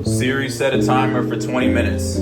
Siri, set a timer for 20 minutes.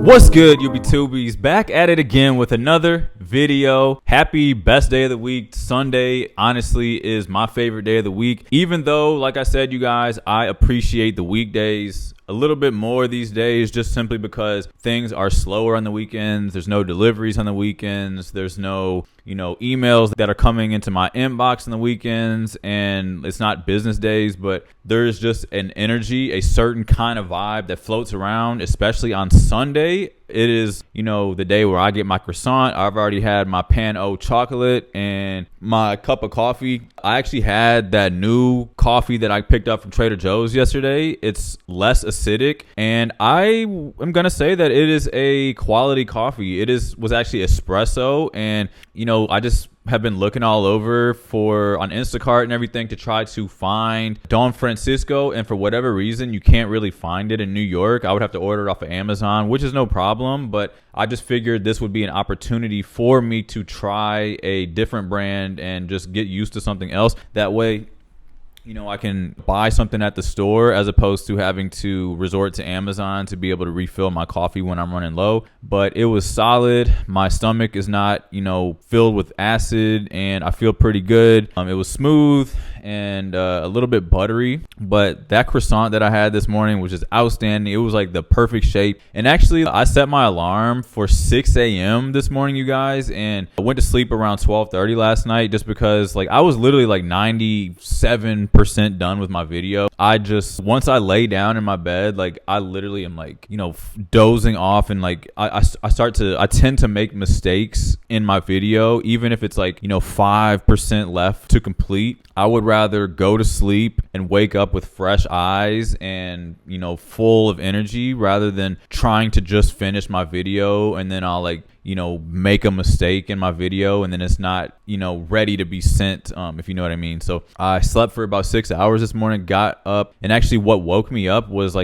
What's good, UB2Bs? Back at it again with another video. Happy best day of the week. Sunday, honestly, is my favorite day of the week. Even though, like I said, you guys, I appreciate the weekdays a little bit more these days, just simply because things are slower on the weekends. There's no deliveries on the weekends. There's no, emails that are coming into my inbox on the weekends, and it's not business days, but there's just an energy, a certain kind of vibe that floats around, especially on Sunday. It is, the day where I get my croissant. I've already had my pan au chocolate and my cup of coffee. I actually had that new coffee that I picked up from Trader Joe's yesterday. It's less acidic, and I am going to say that it is a quality coffee. Was actually espresso, and, I just have been looking all over on Instacart and everything to try to find Don Francisco, and for whatever reason you can't really find it in New York. I would have to order it off of Amazon, which is no problem, but I just figured this would be an opportunity for me to try a different brand and just get used to something else. That way, I can buy something at the store as opposed to having to resort to Amazon to be able to refill my coffee when I'm running low. But it was solid. My stomach is not, filled with acid, and I feel pretty good. It was smooth and a little bit buttery, but that croissant that I had this morning was just outstanding. It was like the perfect shape. And actually, I set my alarm for 6 a.m. this morning, you guys, and I went to sleep around 12:30 last night just because I was literally 97% done with my video. Once I lay down in my bed, I literally am dozing off, and I tend to make mistakes in my video, even if it's 5% left to complete. I would rather go to sleep and wake up with fresh eyes and, full of energy rather than trying to just finish my video and then I'll make a mistake in my video and then it's not, ready to be sent, if you know what I mean. So I slept for about 6 hours this morning, got up, and actually what woke me up was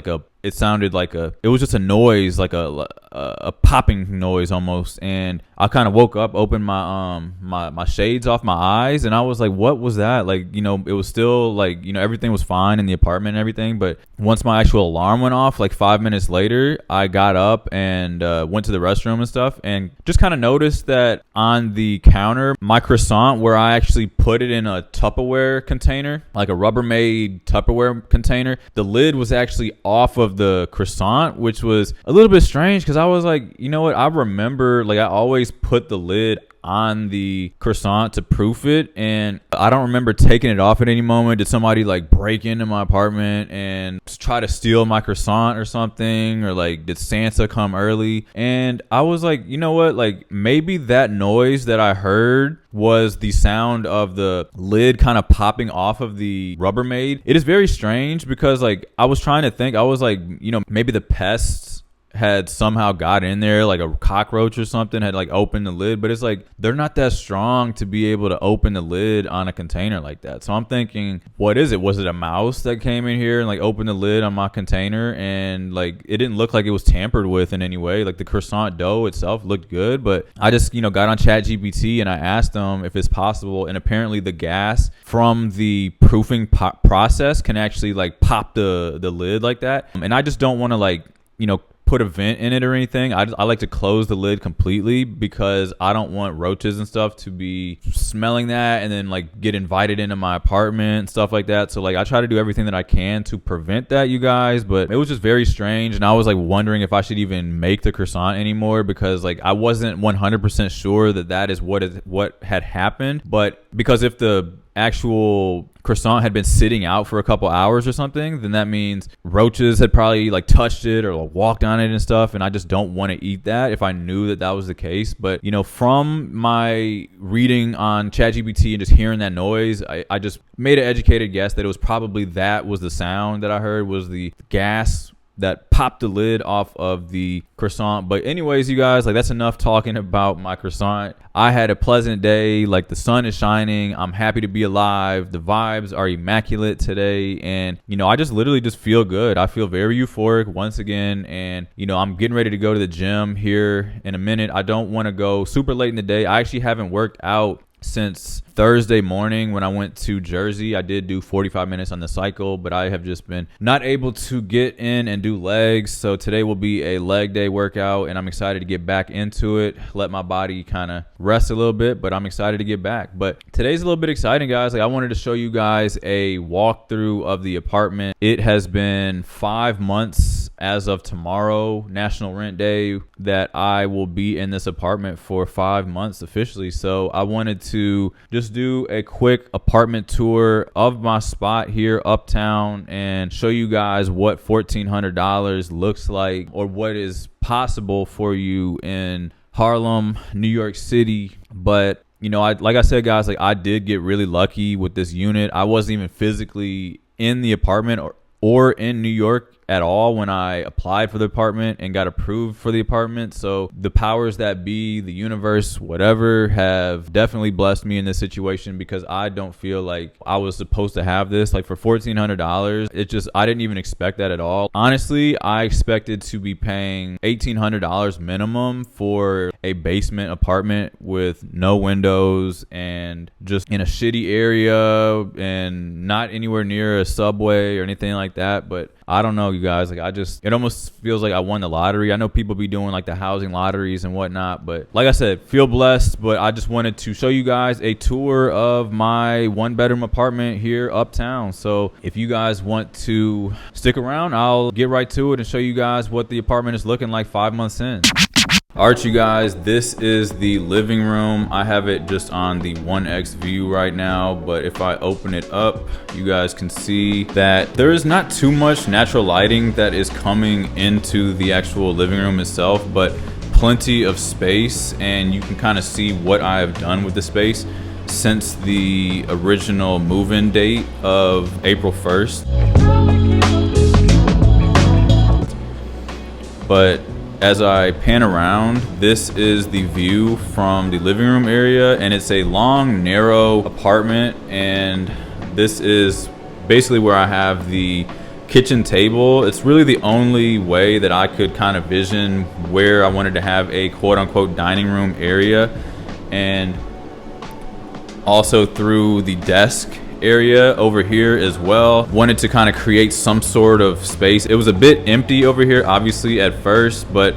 it sounded it was just a noise, a popping noise almost. And I kind of woke up, opened my my shades off my eyes, and I was like, what was that? It was still everything was fine in the apartment and everything. But once my actual alarm went off, 5 minutes later, I got up and went to the restroom and stuff, and just kind of noticed that on the counter, my croissant, where I actually put it in a Tupperware container, like a Rubbermaid Tupperware container, the lid was actually off of the croissant, which was a little bit strange because I was like, you know what, I remember I always put the lid on the croissant to proof it, and I don't remember taking it off at any moment. Did somebody break into my apartment and try to steal my croissant or something, or did Santa come early? And I was like, you know what, maybe that noise that I heard was the sound of the lid kind of popping off of the Rubbermaid. It is very strange because I was trying to think, I was maybe the pests had somehow got in there, a cockroach or something had opened the lid, but it's they're not that strong to be able to open the lid on a container like that. So I'm thinking, what is it? Was it a mouse that came in here and opened the lid on my container? And it didn't look like it was tampered with in any way. The croissant dough itself looked good, but I just got on ChatGPT and I asked them if it's possible, and apparently the gas from the proofing process can actually pop the lid like that. And I just don't want to put a vent in it or anything. I like to close the lid completely because I don't want roaches and stuff to be smelling that and then get invited into my apartment and stuff like that. So I try to do everything that I can to prevent that, you guys. But it was just very strange, and I was wondering if I should even make the croissant anymore because I wasn't 100% sure that is what had happened. But because if the actual croissant had been sitting out for a couple hours or something, then that means roaches had probably like touched it or like, walked on it and stuff, and I just don't want to eat that if I knew that that was the case. But you know, from my reading on ChatGPT and just hearing that noise, I just made an educated guess that it was probably that was the sound that I heard, was the gas that popped the lid off of the croissant. But anyways, you guys, like, that's enough talking about my croissant. I had a pleasant day. Like, the sun is shining. I'm happy to be alive. The vibes are immaculate today. And, you know, I just literally just feel good. I feel very euphoric once again. And, you know, I'm getting ready to go to the gym here in a minute. I don't want to go super late in the day. I actually haven't worked out since Thursday morning when I went to Jersey. I did do 45 minutes on the cycle, but I have just been not able to get in and do legs. So today will be a leg day workout, and I'm excited to get back into it, let my body kind of rest a little bit, but I'm excited to get back. But today's a little bit exciting, guys. Like, I wanted to show you guys a walkthrough of the apartment. It has been 5 months as of tomorrow, National Rent Day, that I will be in this apartment for 5 months officially. So I wanted to just do a quick apartment tour of my spot here uptown and show you guys what $1,400 looks like, or what is possible for you in Harlem, New York City. But you know, like I said, guys, like, I did get really lucky with this unit. I wasn't even physically in the apartment or in New York at all when I applied for the apartment and got approved for the apartment. So the powers that be, the universe, whatever, have definitely blessed me in this situation, because I don't feel like I was supposed to have this. Like, for $1,400, it just, I didn't even expect that at all. Honestly, I expected to be paying $1,800 minimum for a basement apartment with no windows and just in a shitty area and not anywhere near a subway or anything like that. But I don't know, you guys, like, it almost feels like I won the lottery. I know people be doing like the housing lotteries and whatnot, but like I said, feel blessed. But I just wanted to show you guys a tour of my 1-bedroom apartment here uptown. So if you guys want to stick around, I'll get right to it and show you guys what the apartment is looking like 5 months in. All right, you guys, this is the living room. I have it just on the 1X view right now, but if I open it up, you guys can see that there is not too much natural lighting that is coming into the actual living room itself, but plenty of space, and you can kind of see what I have done with the space since the original move-in date of April 1st. But as I pan around, this is the view from the living room area, and it's a long, narrow apartment, and this is basically where I have the kitchen table. It's really the only way that I could kind of vision where I wanted to have a quote-unquote dining room area, and also through the desk area over here as well. Wanted to kind of create some sort of space. It was a bit empty over here obviously at first, but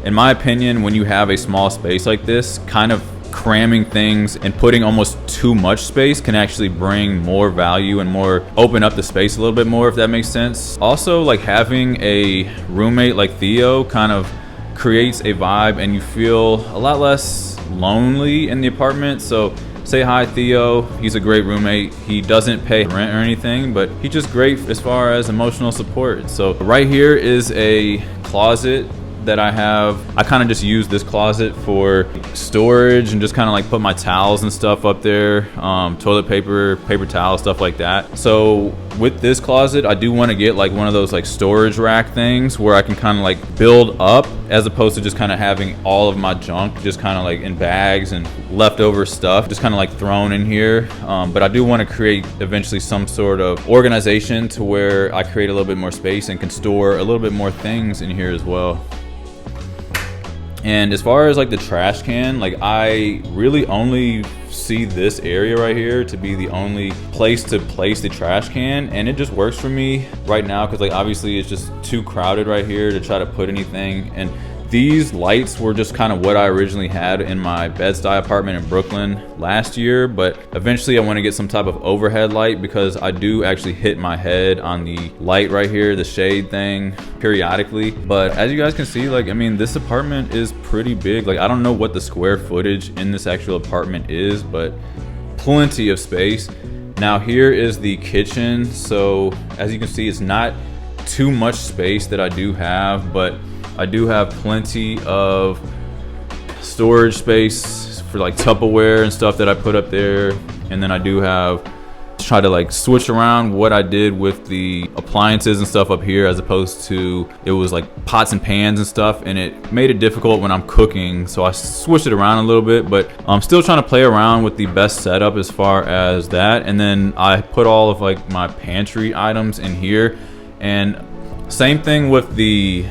in my opinion, when you have a small space like this, kind of cramming things and putting almost too much space can actually bring more value and more open up the space a little bit more, if that makes sense. Also, like, having a roommate like Theo kind of creates a vibe, and you feel a lot less lonely in the apartment. So say hi, Theo. He's a great roommate. He doesn't pay rent or anything, but he's just great as far as emotional support. So right here is a closet that I have. I kind of just use this closet for storage and just kind of like put my towels and stuff up there, toilet paper, paper towels, stuff like that. So with this closet, I do want to get like one of those like storage rack things where I can kind of like build up, as opposed to just kind of having all of my junk just kind of like in bags and leftover stuff just kind of like thrown in here. But I do want to create eventually some sort of organization to where I create a little bit more space and can store a little bit more things in here as well. And as far as like the trash can, like, I really only see this area right here to be the only place to place the trash can, and it just works for me right now because, like, obviously it's just too crowded right here to try to put anything. And these lights were just kind of what I originally had in my Bed-Stuy apartment in Brooklyn last year, but eventually I want to get some type of overhead light because I do actually hit my head on the light right here, the shade thing, periodically. But as you guys can see, like, I mean, this apartment is pretty big. Like, I don't know what the square footage in this actual apartment is, but plenty of space. Now here is the kitchen. So as you can see, it's not too much space that I do have, but I do have plenty of storage space for like Tupperware and stuff that I put up there. And then I do have, try to like switch around what I did with the appliances and stuff up here, as opposed to, it was like pots and pans and stuff, and it made it difficult when I'm cooking, so I switched it around a little bit. But I'm still trying to play around with the best setup as far as that. And then I put all of like my pantry items in here, and same thing with the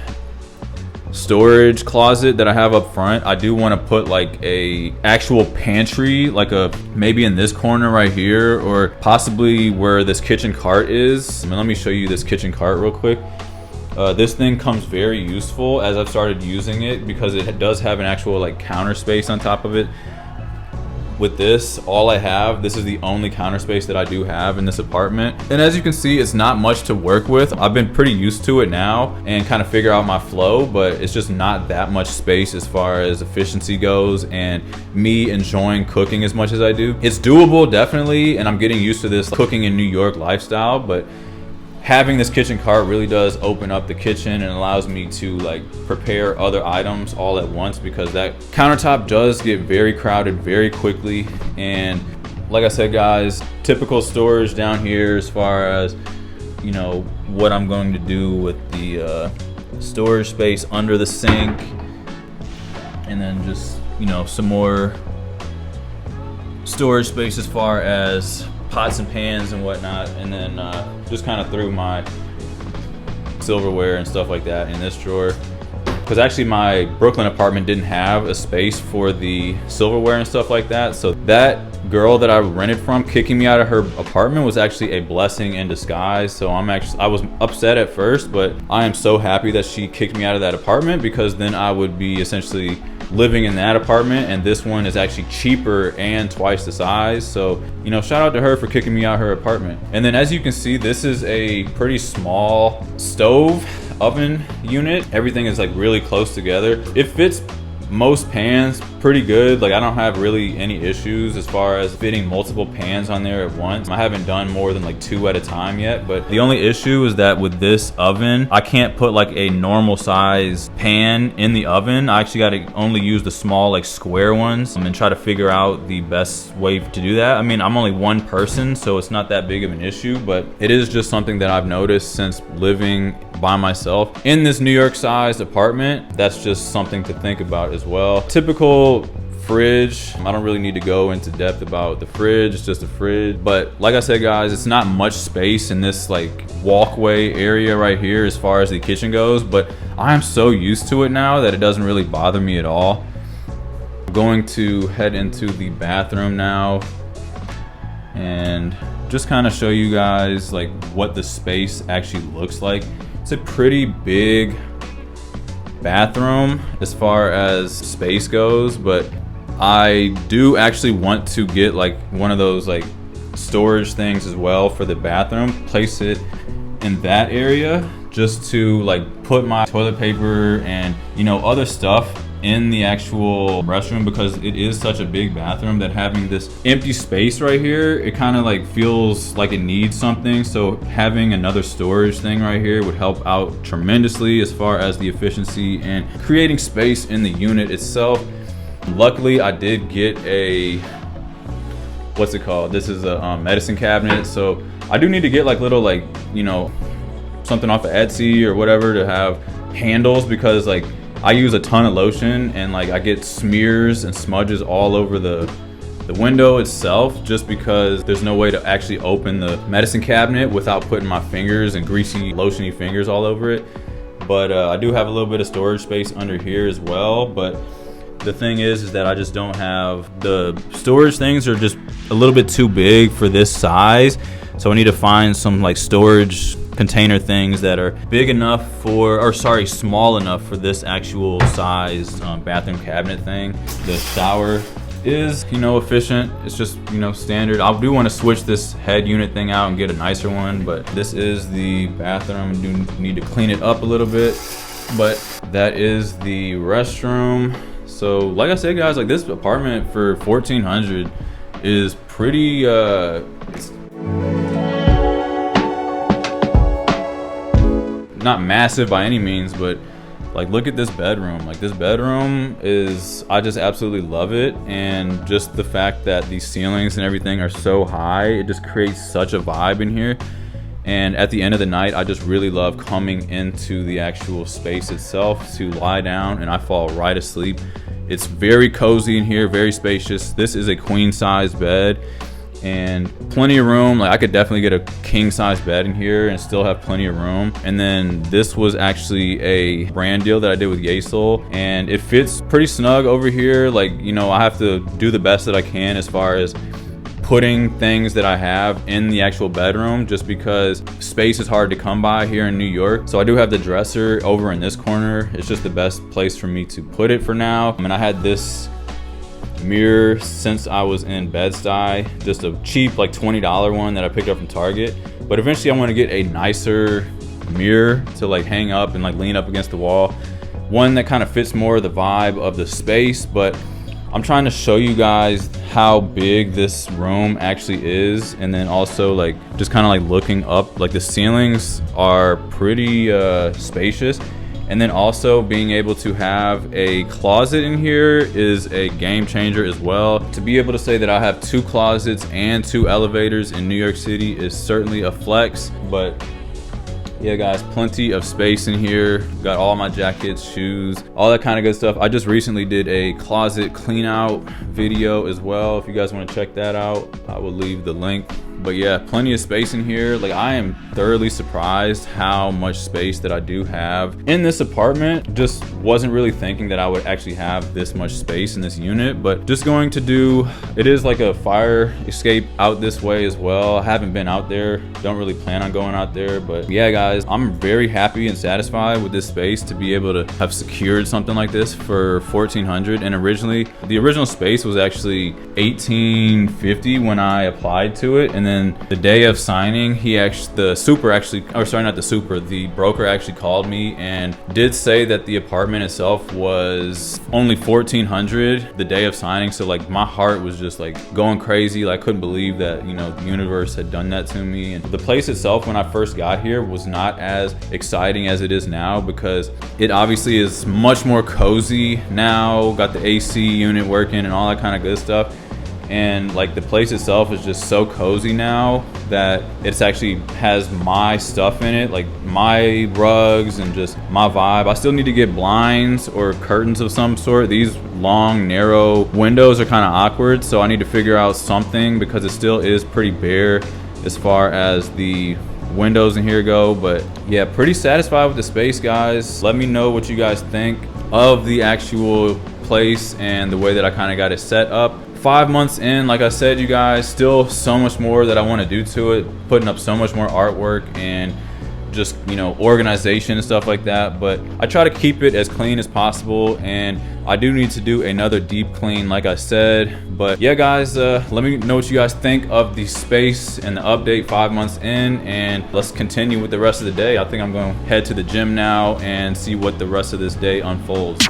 storage closet that I have up front. I do want to put like a actual pantry, like a maybe in this corner right here, or possibly where this kitchen cart is. I mean, let me show you this kitchen cart real quick. This thing comes very useful as I've started using it, because it does have an actual like counter space on top of it. With this, all I have, this is the only counter space that I do have in this apartment. And as you can see, it's not much to work with. I've been pretty used to it now and kind of figure out my flow, but it's just not that much space as far as efficiency goes and me enjoying cooking as much as I do. It's doable, definitely, and I'm getting used to this cooking in New York lifestyle, but having this kitchen cart really does open up the kitchen and allows me to like prepare other items all at once, because that countertop does get very crowded very quickly. And like I said, guys, typical storage down here as far as, you know, what I'm going to do with the storage space under the sink, and then just, you know, some more storage space as far as pots and pans and whatnot, and then just kind of threw my silverware and stuff like that in this drawer, because actually my Brooklyn apartment didn't have a space for the silverware and stuff like that. So that girl that I rented from kicking me out of her apartment was actually a blessing in disguise. So I was upset at first, but I am so happy that she kicked me out of that apartment, because then I would be essentially living in that apartment, and this one is actually cheaper and twice the size. So, you know, shout out to her for kicking me out her apartment. And then as you can see, this is a pretty small stove oven unit. Everything is like really close together. It fits most pans pretty good. Like, I don't have really any issues as far as fitting multiple pans on there at once. I haven't done more than like 2 at a time yet, but the only issue is that with this oven, I can't put like a normal size pan in the oven. I actually got to only use the small like square ones and try to figure out the best way to do that. I mean, I'm only one person, so it's not that big of an issue, but it is just something that I've noticed since living by myself in this New York sized apartment. That's just something to think about as well. Typical fridge. I don't really need to go into depth about the fridge. It's just a fridge. But like I said, guys, it's not much space in this like walkway area right here as far as the kitchen goes, but I am so used to it now that it doesn't really bother me at all. I'm going to head into the bathroom now and just kind of show you guys like what the space actually looks like. It's a pretty big bathroom as far as space goes, but I do actually want to get like one of those like storage things as well for the bathroom, place it in that area just to like put my toilet paper and, you know, other stuff in the actual restroom, because it is such a big bathroom that having this empty space right here, it kind of like feels like it needs something. So having another storage thing right here would help out tremendously as far as the efficiency and creating space in the unit itself. Luckily, I did get a, what's it called? This is a medicine cabinet. So I do need to get like little like, you know, something off of Etsy or whatever to have handles, because like I use a ton of lotion and like I get smears and smudges all over the window itself, just because there's no way to actually open the medicine cabinet without putting my fingers and greasy lotiony fingers all over it. But I do have a little bit of storage space under here as well, but the thing is that I just don't have, the storage things are just a little bit too big for this size. So I need to find some like storage container things that are big enough for, or sorry, small enough for this actual size bathroom cabinet thing. The shower is, you know, efficient. It's just, you know, standard. I do want to switch this head unit thing out and get a nicer one, but this is the bathroom. I do need to clean it up a little bit, but that is the restroom. So like I said, guys, like this apartment for $1,400 is pretty not massive by any means, but like, look at this bedroom. Like, this bedroom is, I just absolutely love it. And just the fact that these ceilings and everything are so high, it just creates such a vibe in here. And at the end of the night, I just really love coming into the actual space itself to lie down, and I fall right asleep. It's very cozy in here, very spacious. This is a queen size bed and plenty of room. Like, I could definitely get a king size bed in here and still have plenty of room. And then this was actually a brand deal that I did with Yesel, and it fits pretty snug over here. Like, you know, I have to do the best that I can as far as putting things that I have in the actual bedroom, just because space is hard to come by here in New York. So I do have the dresser over in this corner. It's just the best place for me to put it for now. I mean, I had this mirror since I was in Bed-Stuy, just a cheap like $20 one that I picked up from Target. But eventually I want to get a nicer mirror to like hang up and like lean up against the wall, one that kind of fits more the vibe of the space. But I'm trying to show you guys how big this room actually is, and then also like just kind of like looking up, like the ceilings are pretty spacious. And then also being able to have a closet in here is a game changer as well. To be able to say that I have 2 closets and 2 elevators in New York City is certainly a flex. But yeah, guys, plenty of space in here. Got all my jackets, shoes, all that kind of good stuff. I just recently did a closet clean out video as well. If you guys want to check that out, I will leave the link. But yeah, plenty of space in here. Like, I am thoroughly surprised how much space that I do have in this apartment. Just wasn't really thinking that I would actually have this much space in this unit. But just going to do, it is like a fire escape out this way as well. I haven't been out there, don't really plan on going out there. But yeah, guys, I'm very happy and satisfied with this space to be able to have secured something like this for $1,400. And originally, the original space was actually $1,850 when I applied to it. And then the day of signing, the broker actually called me and did say that the apartment itself was only $1,400 the day of signing. So like, my heart was just like going crazy. Like, I couldn't believe that, you know, the universe had done that to me. And the place itself, when I first got here, was not as exciting as it is now, because it obviously is much more cozy now. Got the AC unit working and all that kind of good stuff. And like, the place itself is just so cozy now that it's actually has my stuff in it, like my rugs and just my vibe. I still need to get blinds or curtains of some sort. These long, narrow windows are kind of awkward, so I need to figure out something, because it still is pretty bare as far as the windows in here go. But yeah, pretty satisfied with the space, guys. Let me know what you guys think of the actual place and the way that I kind of got it set up. 5 months in, like I said, you guys, still so much more that I want to do to it, putting up so much more artwork and just, you know, organization and stuff like that. But I try to keep it as clean as possible, and I do need to do another deep clean, like I said. But yeah, guys, let me know what you guys think of the space and the update 5 months in, and let's continue with the rest of the day. I think I'm going to head to the gym now and see what the rest of this day unfolds.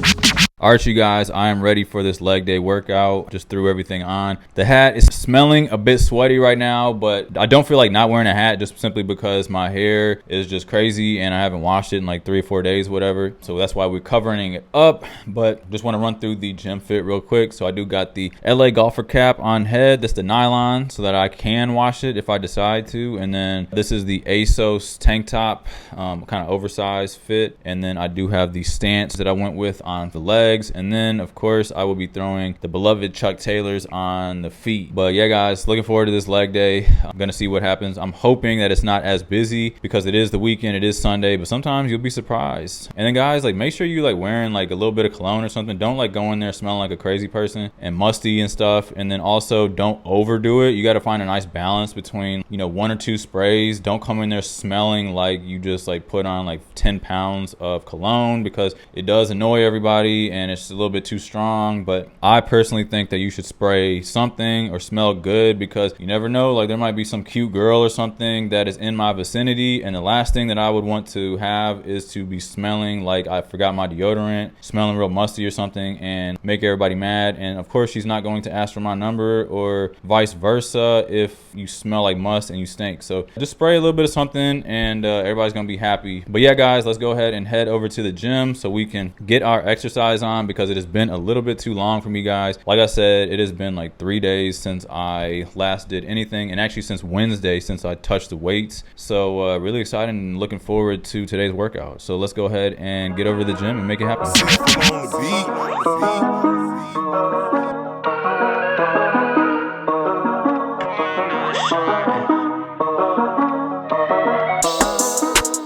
All right, you guys, I am ready for this leg day workout. Just threw everything on. The hat is smelling a bit sweaty right now, but I don't feel like not wearing a hat, just simply because my hair is just crazy and I haven't washed it in like 3 or 4 days, whatever. So that's why we're covering it up. But just want to run through the gym fit real quick. So I do got the LA golfer cap on head. That's the nylon, so that I can wash it if I decide to. And then this is the ASOS tank top, kind of oversized fit. And then I do have the stance that I went with on the leg. And then of course I will be throwing the beloved Chuck Taylors on the feet. But yeah, guys, looking forward to this leg day. I'm gonna see what happens. I'm hoping that it's not as busy, because it is the weekend, it is Sunday, but sometimes you'll be surprised. And then, guys, like, make sure you like wearing like a little bit of cologne or something. Don't like go in there smelling like a crazy person and musty and stuff. And then also don't overdo it. You got to find a nice balance between, you know, 1 or 2 sprays. Don't come in there smelling like you just like put on like 10 pounds of cologne, because it does annoy everybody. And and it's a little bit too strong. But I personally think that you should spray something or smell good, because you never know, like there might be some cute girl or something that is in my vicinity, and the last thing that I would want to have is to be smelling like I forgot my deodorant, smelling real musty or something, and make everybody mad. And of course she's not going to ask for my number, or vice versa if you smell like must and you stink. So just spray a little bit of something and everybody's gonna be happy. But yeah guys, let's go ahead and head over to the gym so we can get our exercise on, because it has been a little bit too long for me guys. Like I said, it has been like 3 days since I last did anything, and actually since Wednesday since I touched the weights. So really excited and looking forward to today's workout. So let's go ahead and get over to the gym and make it happen.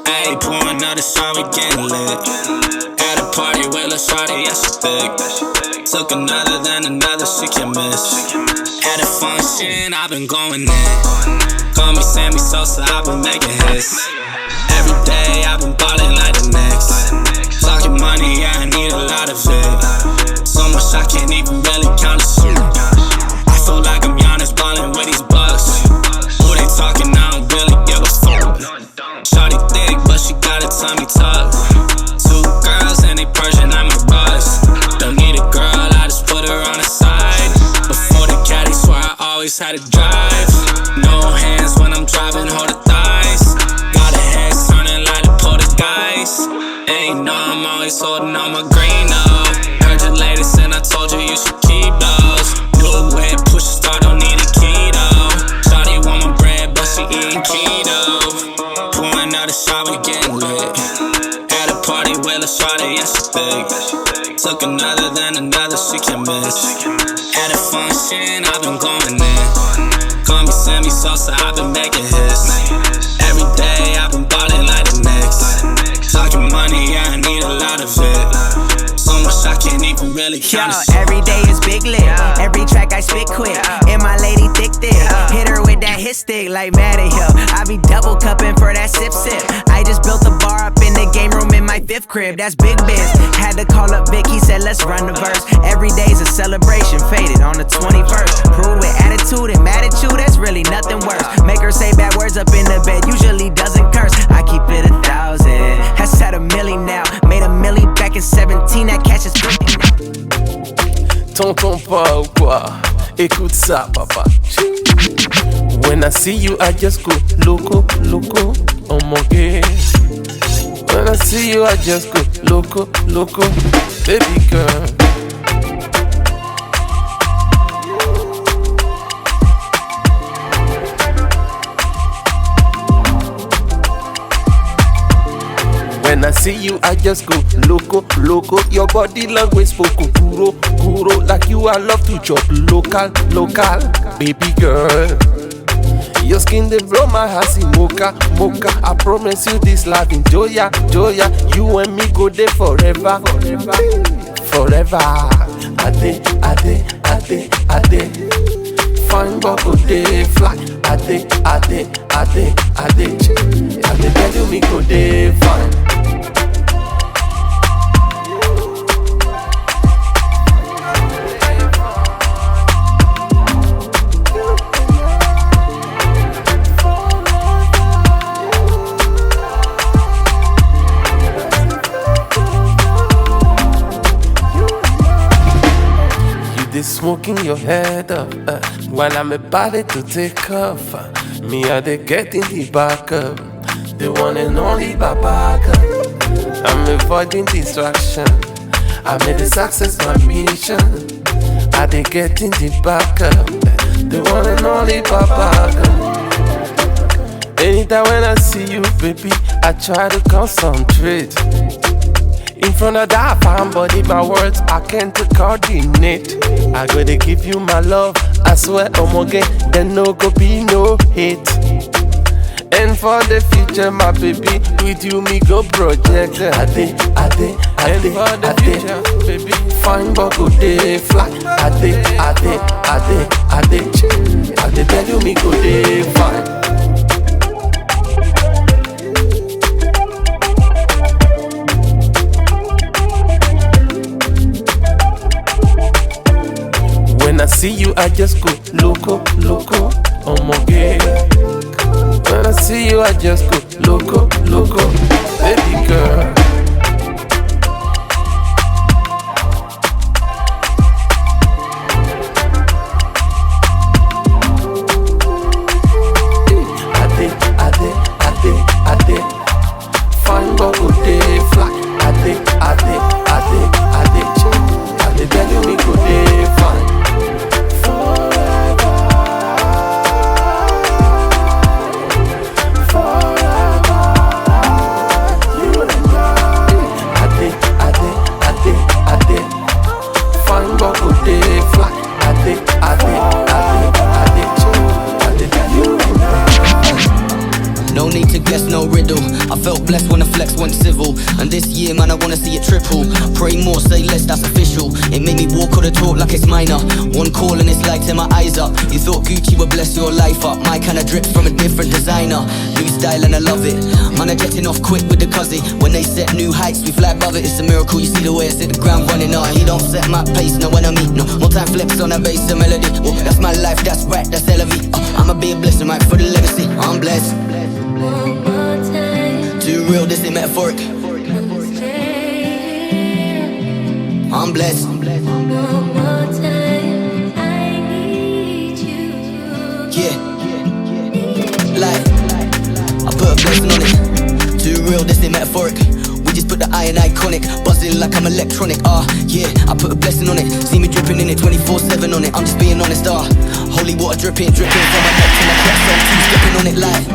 Hey, pouring out a shot, we getting lit. At a party with a shawty, yeah, she thick. Took another, then another, she can miss. At a function, I've been going in. Call me Sammy Sosa, I've been making hits. Every day, I've been ballin' like the Knicks. Talking money, yeah, I need a lot of it. So much I can't even really count the shit. I feel like I'm Giannis ballin' with these bucks. Who they talking, I don't really give a fuck. Shawty thick, but she got a tummy tuck. 2 girls and they Persian, I'm a buzz. Don't need a girl, I just put her on the side. Before the caddy, swear I always had to drive. No hands when I'm driving, hold the thighs. Got a head turning like the poltergeist. And you know I'm always holding on my green up. Heard your latest and I told you you should keep those. New whip, push a start, don't need a keto. Shawty want my bread, but she eating keto. Pouring out a shot, we getting lit. At a party with a shawty, yeah, she thick. Took another, then another, she can miss. At a function, I've been going in. Call me Sammy Sosa, I've been making hits. Every day, I've been ballin' like the Knicks. Talking money, yeah, I need a lot of it. So much I can't even really count it. Every day is big lit. Every track I spit quick. And my lady thick. Hit her with that hit stick like Madden Hill. I be double cupping for that sip. I just built a bar up in the game room in my 5th crib. That's big biz. Had to call up Vic, he said let's run the verse. Every day's a celebration, faded on the 21st. Crew with attitude and attitude, that's really nothing worse. Make her say bad words up in the bed, usually doesn't curse. I keep it 1,000, that's at a milli now. Made a milli back in 17, that cash is 50 now. T'entends pas ou quoi? Écoute ça, papa. When I see you, I just go loco, loco, oh my God. When I see you, I just go loco, loco, baby girl. When I see you, I just go loco, loco. Your body language spoke guru, guru. Like you, I love to chop local, local, baby girl. Your skin they blow my heart in mocha, mocha. I promise you this life in joya, joya. You and me go there forever, forever. Ade, ade, ade, ade. Fine bubble day fly. Ade, ade, ade, ade. Ade, tell you me go there fine. Smoking your head up while I'm about to take off. Me and they get in the back up. The one and only Babaga. I'm avoiding distraction. I made the success my mission. I they get in the back up. The one and only Babaga. Anytime when I see you, baby, I try to concentrate. In front of that fine body, my words I can't coordinate. I gotta give you my love, I swear, again, then no go be no hate. And for the future, my baby, with you me go project. Ade, ade, ade, and for the future, baby, fine but go day fly. Ade, ade, ade, ade, ade, tell you me go day fine. see you, I just go loco, loco, oh my God. When I see you, I just go loco, loco, baby girl. Fine bubble day fly. Ade, tell you we go day fine. Forever, you and I. Ade, fine bubble day fly. Ade, tell you and I. No need to guess, no riddle. I felt blessed when the flex went civil. And this year, man, I wanna see it triple. Pray more, say less, that's official. It made me walk or the talk like it's minor. One call and it's like tear my eyes up. You thought Gucci would bless your life up. My kinda drips from a different designer. New style and I love it. Man, I'm getting off quick with the cuzzy. When they set new heights, we fly above it. It's a miracle, you see the way it's hit the ground running. He don't set my pace, no enemy. No, more time flips on a bass and melody. Oh, that's my life, that's right, that's LV. I'ma be a blessing, right, for the legacy. I'm blessed. One more time. Too real, this ain't metaphoric. I'm blessed. One more time. I need you. Yeah. Like, I put a blessing on it. Too real, this ain't metaphoric. We just put the I in iconic. Buzzing like I'm electronic. Yeah, I put a blessing on it. See me dripping in it 24/7 on it. I'm just being honest. Holy water dripping from my neck to my cracks. I'm two stepping on it like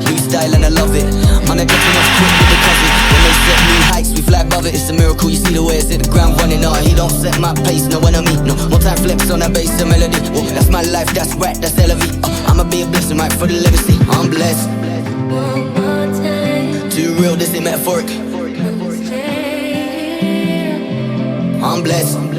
new style and I love it. Man, I'm getting off quick with the cousin. When they set new heights, we fly above it. It's a miracle, you see the way it's hit the ground running. He don't set my pace, no enemy. No, more time flips on that bass and melody. Oh, that's my life, that's right, that's LV. I'ma be a blessing, right, for the legacy. I'm blessed. One more time. Too real, this ain't metaphoric. I'm blessed. One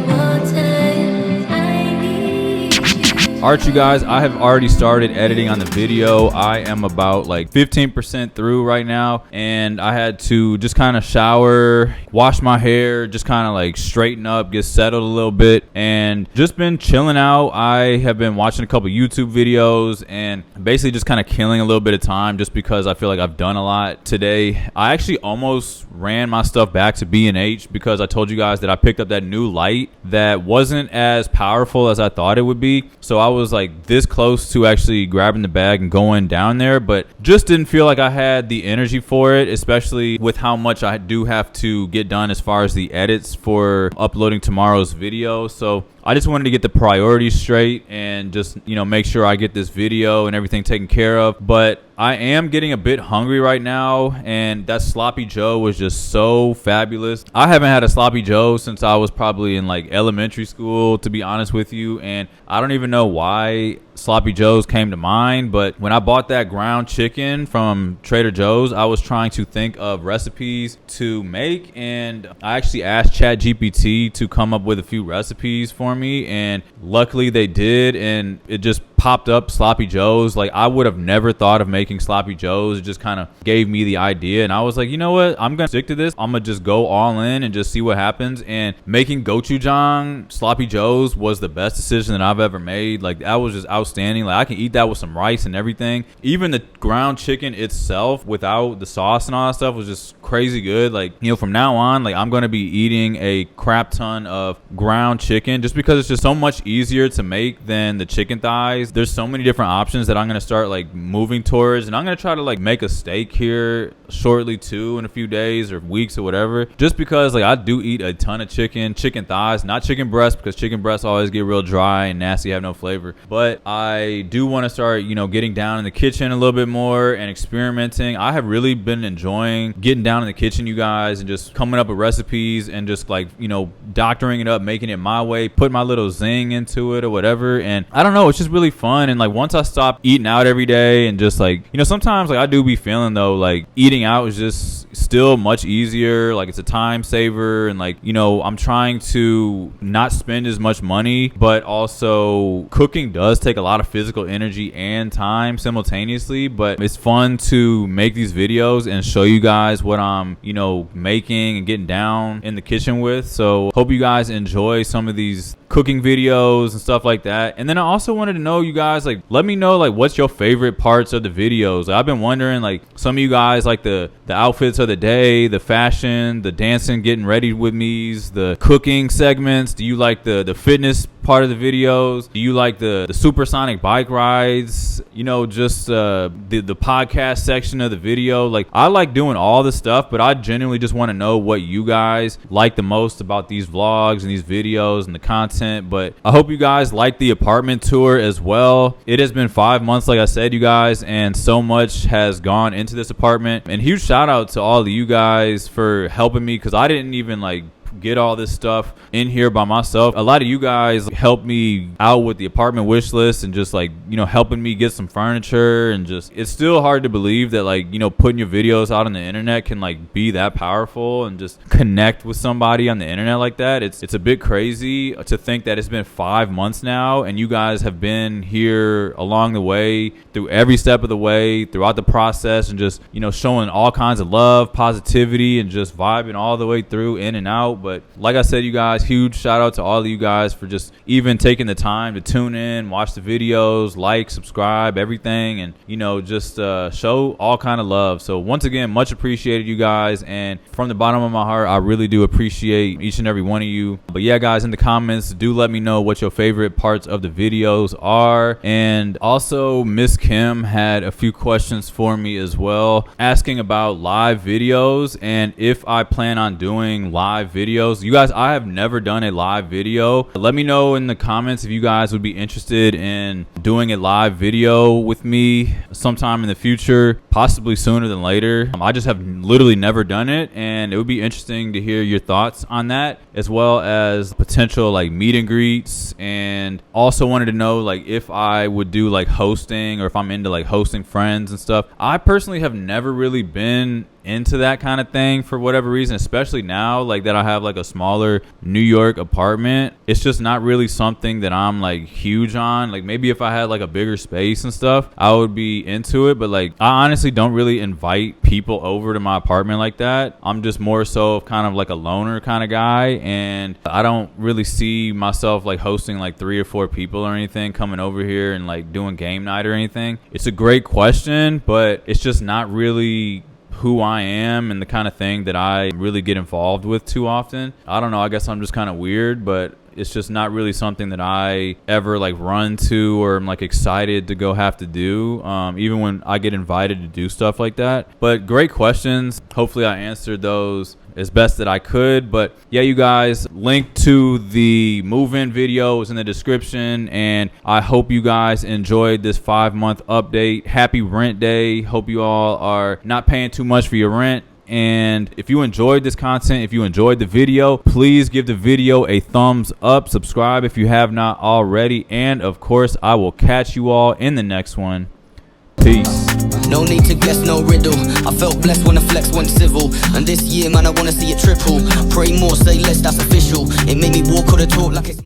more time. I need you. Alright, you guys, I have already started editing on the video. I am about like 15% through right now, and I had to just kind of shower, wash my hair, just kind of like straighten up, get settled a little bit, and just been chilling out. I have been watching a couple YouTube videos and basically just kind of killing a little bit of time just because I feel like I've done a lot today. I actually almost ran my stuff back to B&H because I told you guys that I picked up that new light that wasn't as powerful as I thought it would be. So I was like this close to actually grabbing the bag and going down there, but just didn't feel like I had the energy for it, especially with how much I do have to get done as far as the edits for uploading tomorrow's video. So I just wanted to get the priorities straight and just, you know, make sure I get this video and everything taken care of. But I am getting a bit hungry right now, and that Sloppy Joe was just so fabulous. I haven't had a Sloppy Joe since I was probably in like elementary school, to be honest with you, and I don't even know why Sloppy Joe's came to mind, but when I bought that ground chicken from Trader Joe's, I was trying to think of recipes to make, and I actually asked ChatGPT to come up with a few recipes for me, and luckily they did, and it just popped up Sloppy Joe's. Like, I would have never thought of making Sloppy Joe's. It just kind of gave me the idea, and I was like, you know what, I'm gonna stick to this. I'm gonna just go all in and just see what happens. And making gochujang Sloppy Joe's was the best decision that I've ever made. Like, that was just outstanding. Like, I can eat that with some rice and everything. Even the ground chicken itself without the sauce and all that stuff was just crazy good. Like, you know, from now on, like, I'm gonna be eating a crap ton of ground chicken just because it's just so much easier to make than the chicken thighs. There's so many different options that I'm gonna start like moving towards, and I'm gonna try to like make a steak here shortly too, in a few days or weeks or whatever, just because like I do eat a ton of chicken thighs, not chicken breast, because chicken breasts always get real dry and nasty, have no flavor. But I do want to start, you know, getting down in the kitchen a little bit more and experimenting. I have really been enjoying getting down in the kitchen, you guys, and just coming up with recipes and just like, you know, doctoring it up, making it my way, putting my little zing into it or whatever. And I don't know, it's just really fun. And like once I stopped eating out every day and just like, you know, sometimes like I do be feeling though like eating out is just still much easier. Like it's a time saver, and like, you know, I'm trying to not spend as much money, but also cooking does take a lot of physical energy and time simultaneously. But it's fun to make these videos and show you guys what I'm, you know, making and getting down in the kitchen with. So hope you guys enjoy some of these cooking videos and stuff like that. And then I also wanted to know, you guys, like, let me know like what's your favorite parts of the videos. Like, I've been wondering, like, some of you guys like the outfits of the day, the fashion, the dancing, getting ready with me's, the cooking segments. Do you like the fitness part of the videos? Do you like the supersonic bike rides? You know, just the podcast section of the video. Like, I like doing all the stuff, but I genuinely just want to know what you guys like the most about these vlogs and these videos and the content. But I hope you guys like the apartment tour as well. It has been 5 months, like I said, you guys, and so much has gone into this apartment. And huge shout out to all of you guys for helping me, because I didn't even like get all this stuff in here by myself. A lot of you guys helped me out with the apartment wish list and just like, you know, helping me get some furniture. And just, it's still hard to believe that like, you know, putting your videos out on the internet can like be that powerful and just connect with somebody on the internet like that. It's a bit crazy to think that it's been 5 months now and you guys have been here along the way, through every step of the way, throughout the process, and just, you know, showing all kinds of love, positivity, and just vibing all the way through, in and out. But like I said, you guys, huge shout out to all of you guys for just even taking the time to tune in, watch the videos, like, subscribe, everything, and, you know, just show all kind of love. So once again, much appreciated, you guys, and from the bottom of my heart, I really do appreciate each and every one of you. But yeah, guys, in the comments, do let me know what your favorite parts of the videos are. And also, Miss Kim had a few questions for me as well, asking about live videos and if I plan on doing live videos. You guys, I have never done a live video. Let me know in the comments if you guys would be interested in doing a live video with me sometime in the future, possibly sooner than later. I just have literally never done it, and it would be interesting to hear your thoughts on that, as well as potential like meet and greets. And also wanted to know like if I would do like hosting, or if I'm into like hosting friends and stuff. I personally have never really been into that kind of thing for whatever reason, especially now like that I have like a smaller New York apartment. It's just not really something that I'm like huge on. Like maybe if I had like a bigger space and stuff, I would be into it, but like I honestly don't really invite people over to my apartment like that. I'm just more so of kind of like a loner kind of guy, and I don't really see myself like hosting like 3 or 4 people or anything coming over here and like doing game night or anything. It's a great question, but it's just not really who I am and the kind of thing that I really get involved with too often. I don't know, I guess I'm just kind of weird, but it's just not really something that I ever like run to or I'm like excited to go have to do, even when I get invited to do stuff like that. But great questions. Hopefully I answered those as best that I could. But yeah, you guys, link to the move-in video is in the description, and I hope you guys enjoyed this 5-month update. Happy rent day. Hope you all are not paying too much for your rent. And if you enjoyed this content, if you enjoyed the video, please give the video a thumbs up, subscribe if you have not already, and of course I will catch you all in the next one. Peace. No need to guess, no riddle. I felt blessed when the flex went civil. And this year, man, I wanna see it triple. Pray more, say less, that's official. It made me walk or the talk like it's